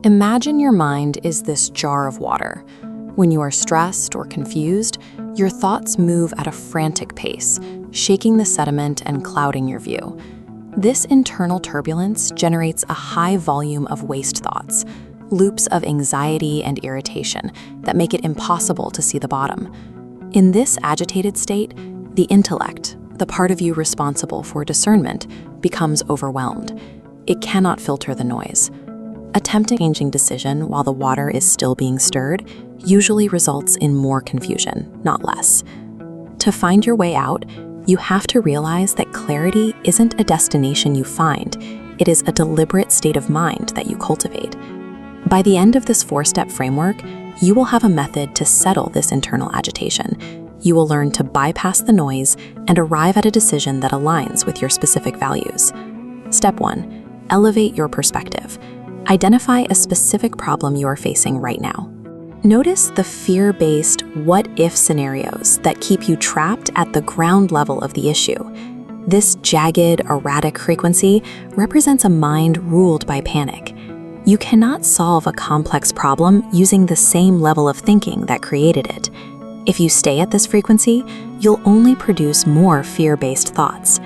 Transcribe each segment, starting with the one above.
Imagine your mind is this jar of water. When you are stressed or confused, your thoughts move at a frantic pace, shaking the sediment and clouding your view. This internal turbulence generates a high volume of waste thoughts, loops of anxiety and irritation that make it impossible to see the bottom. In this agitated state, the intellect, the part of you responsible for discernment, becomes overwhelmed. It cannot filter the noise. Attempting changing decision while the water is still being stirred usually results in more confusion, not less. To find your way out, you have to realize that clarity isn't a destination you find, it is a deliberate state of mind that you cultivate. By the end of this 4-step framework, you will have a method to settle this internal agitation. You will learn to bypass the noise and arrive at a decision that aligns with your specific values. Step 1. Elevate your perspective. Identify a specific problem you are facing right now. Notice the fear-based what-if scenarios that keep you trapped at the ground level of the issue. This jagged, erratic frequency represents a mind ruled by panic. You cannot solve a complex problem using the same level of thinking that created it. If you stay at this frequency, you'll only produce more fear-based thoughts.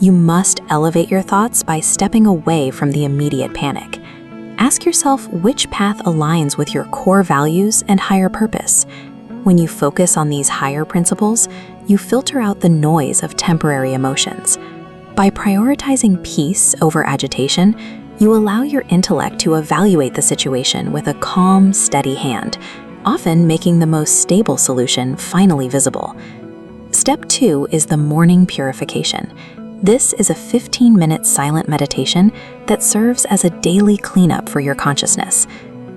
You must elevate your thoughts by stepping away from the immediate panic. Ask yourself which path aligns with your core values and higher purpose. When you focus on these higher principles, you filter out the noise of temporary emotions. By prioritizing peace over agitation, you allow your intellect to evaluate the situation with a calm, steady hand, often making the most stable solution finally visible. Step 2 is the morning purification. This is a 15-minute silent meditation that serves as a daily cleanup for your consciousness.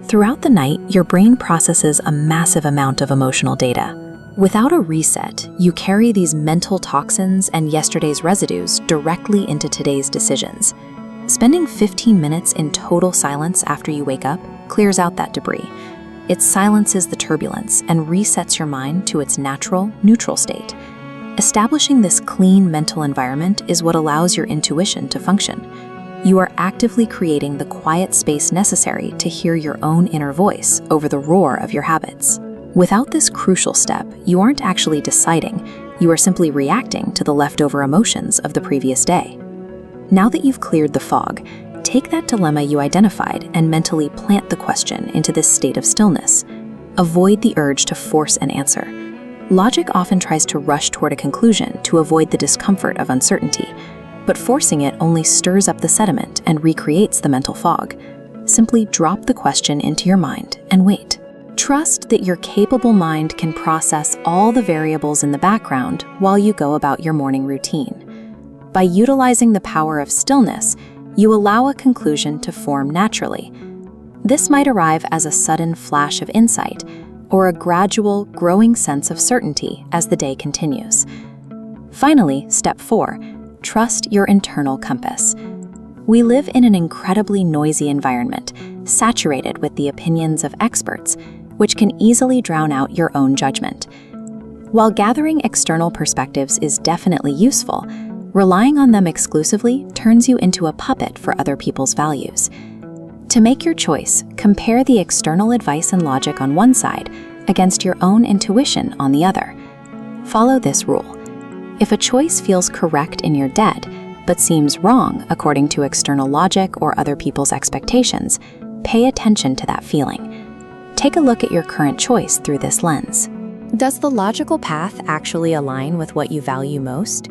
Throughout the night, your brain processes a massive amount of emotional data. Without a reset, you carry these mental toxins and yesterday's residues directly into today's decisions. Spending 15 minutes in total silence after you wake up clears out that debris. It silences the turbulence and resets your mind to its natural, neutral state. Establishing this clean mental environment is what allows your intuition to function. You are actively creating the quiet space necessary to hear your own inner voice over the roar of your habits. Without this crucial step, you aren't actually deciding, you are simply reacting to the leftover emotions of the previous day. Now that you've cleared the fog, take that dilemma you identified and mentally plant the question into this state of stillness. Avoid the urge to force an answer. Logic often tries to rush toward a conclusion to avoid the discomfort of uncertainty, but forcing it only stirs up the sediment and recreates the mental fog. Simply drop the question into your mind and wait. Trust that your capable mind can process all the variables in the background while you go about your morning routine. By utilizing the power of stillness, you allow a conclusion to form naturally. This might arrive as a sudden flash of insight, or a gradual, growing sense of certainty as the day continues. Finally, step 4, trust your internal compass. We live in an incredibly noisy environment, saturated with the opinions of experts, which can easily drown out your own judgment. While gathering external perspectives is definitely useful, relying on them exclusively turns you into a puppet for other people's values. To make your choice, compare the external advice and logic on one side against your own intuition on the other. Follow this rule. If a choice feels correct in your head, but seems wrong according to external logic or other people's expectations, pay attention to that feeling. Take a look at your current choice through this lens. Does the logical path actually align with what you value most?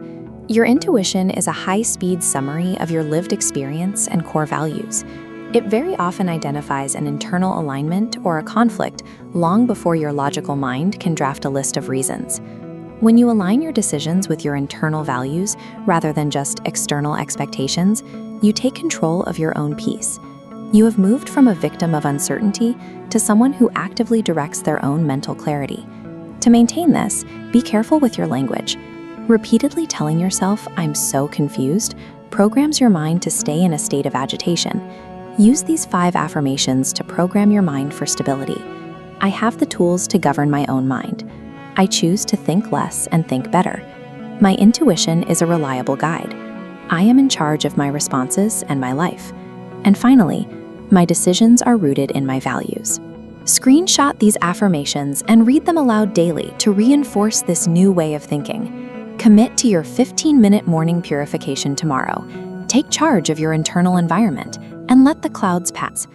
Your intuition is a high-speed summary of your lived experience and core values. It very often identifies an internal alignment or a conflict long before your logical mind can draft a list of reasons. When you align your decisions with your internal values rather than just external expectations, you take control of your own peace. You have moved from a victim of uncertainty to someone who actively directs their own mental clarity. To maintain this, be careful with your language. Repeatedly telling yourself, "I'm so confused," programs your mind to stay in a state of agitation. Use these 5 affirmations to program your mind for stability. I have the tools to govern my own mind. I choose to think less and think better. My intuition is a reliable guide. I am in charge of my responses and my life. And finally, My decisions are rooted in my values. Screenshot these affirmations and read them aloud daily to reinforce this new way of thinking. Commit to your 15-minute morning purification tomorrow. Take charge of your internal environment and let the clouds pass.